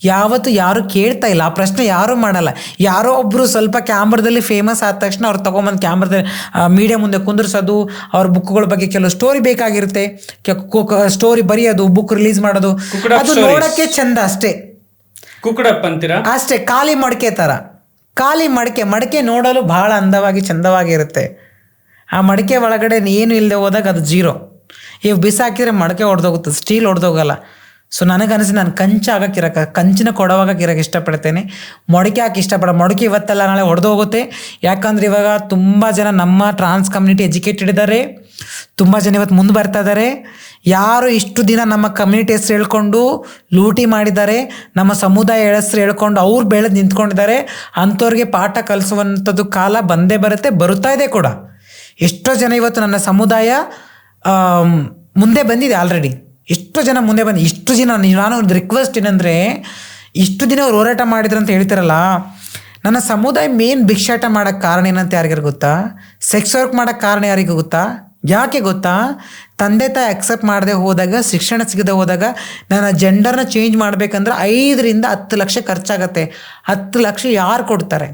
ಯಾವತ್ತು ಯಾರು ಕೇಳ್ತಾ ಇಲ್ಲ, ಆ ಪ್ರಶ್ನೆ ಯಾರೂ ಮಾಡಲ್ಲ. ಯಾರೋ ಒಬ್ಬರು ಸ್ವಲ್ಪ ಕ್ಯಾಮ್ರದಲ್ಲಿ ಫೇಮಸ್ ಆದ ತಕ್ಷಣ ಅವ್ರು ತೊಗೊಂಬಂದು ಕ್ಯಾಮ್ರದಲ್ಲಿ ಮೀಡಿಯಾ ಮುಂದೆ ಕುಂದಿರ್ಸೋದು, ಅವ್ರ ಬುಕ್ಗಳ ಬಗ್ಗೆ ಕೆಲವು ಸ್ಟೋರಿ ಬೇಕಾಗಿರುತ್ತೆ, ಸ್ಟೋರಿ ಬರೆಯೋದು, ಬುಕ್ ರಿಲೀಸ್ ಮಾಡೋದು, ಅದು ನೋಡೋಕ್ಕೆ ಚಂದ ಅಷ್ಟೇ. ಕುಕ್ಕಡಪ್ಪ ಅಂತೀರಾ ಅಷ್ಟೇ, ಖಾಲಿ ಮಡಕೆ ಥರ. ಖಾಲಿ ಮಡಕೆ ನೋಡಲು ಭಾಳ ಅಂದವಾಗಿ ಚಂದವಾಗಿರುತ್ತೆ. ಆ ಮಡಕೆ ಒಳಗಡೆ ಏನು ಇಲ್ಲದೆ ಹೋದಾಗ ಅದು ಜೀರೋ. ಇವು ಬಿಸಾಕಿದ್ರೆ ಮಡಕೆ ಹೊಡೆದೋಗುತ್ತೆ, ಸ್ಟೀಲ್ ಹೊಡೆದೋಗಲ್ಲ. ಸೊ ನನಗನ್ನಿಸಿ ನಾನು ಕಂಚಿನ ಕೊಡವಾಗಕ್ಕಿರೋಕೆ ಇಷ್ಟಪಡ್ತೇನೆ, ಮೊಡಕೆ ಹಾಕಿ ಮೊಡಕೆ ಇವತ್ತೆಲ್ಲ ನಾಳೆ ಹೊಡೆದೋಗುತ್ತೆ. ಯಾಕಂದರೆ ಇವಾಗ ತುಂಬ ಜನ ನಮ್ಮ ಟ್ರಾನ್ಸ್ ಕಮ್ಯುನಿಟಿ ಎಜುಕೇಟೆಡ್ ಇದ್ದಾರೆ, ತುಂಬ ಜನ ಇವತ್ತು ಮುಂದೆ ಬರ್ತಾ ಇದ್ದಾರೆ. ಯಾರು ಇಷ್ಟು ದಿನ ನಮ್ಮ ಕಮ್ಯುನಿಟಿ ಹೆಸರು ಹೇಳ್ಕೊಂಡು ಲೂಟಿ ಮಾಡಿದ್ದಾರೆ, ನಮ್ಮ ಸಮುದಾಯ ಹೆಸರು ಹೇಳ್ಕೊಂಡು ಅವ್ರು ಬೆಳೆದು ನಿಂತ್ಕೊಂಡಿದ್ದಾರೆ, ಅಂಥವ್ರಿಗೆ ಪಾಠ ಕಲಿಸುವಂಥದ್ದು ಕಾಲ ಬಂದೇ ಬರುತ್ತಾ ಇದೆ ಕೂಡ. ಎಷ್ಟೋ ಜನ ಇವತ್ತು ನನ್ನ ಸಮುದಾಯ ಮುಂದೆ ಬಂದಿದೆ ಆಲ್ರೆಡಿ. ಎಷ್ಟೋ ಜನ ಮುಂದೆ ಬಂದು ಇಷ್ಟು ದಿನ ನಾನು ಒಂದು ರಿಕ್ವೆಸ್ಟ್ ಏನಂದರೆ, ಇಷ್ಟು ದಿನ ಅವ್ರು ಹೋರಾಟ ಮಾಡಿದ್ರು ಅಂತ ಹೇಳ್ತಿರಲ್ಲ, ನನ್ನ ಸಮುದಾಯ ಮೇನ್ ಭಿಕ್ಷಾಟ ಮಾಡೋಕ್ಕೆ ಕಾರಣ ಏನಂತ ಯಾರಿಗಾರು ಗೊತ್ತಾ? ಸೆಕ್ಸ್ ವರ್ಕ್ ಮಾಡೋಕ್ಕೆ ಕಾರಣ ಯಾರಿಗೂ ಗೊತ್ತಾ? ಯಾಕೆ ಗೊತ್ತಾ? ತಂದೆ ತಾಯಿ ಅಕ್ಸೆಪ್ಟ್ ಮಾಡದೆ ಹೋದಾಗ, ಶಿಕ್ಷಣ ಸಿಗದೆ ಹೋದಾಗ, ನನ್ನ ಜೆಂಡರ್ನ ಚೇಂಜ್ ಮಾಡಬೇಕಂದ್ರೆ 5 ರಿಂದ 10 ಲಕ್ಷ ಖರ್ಚಾಗತ್ತೆ. 10 ಲಕ್ಷ ಯಾರು ಕೊಡ್ತಾರೆ?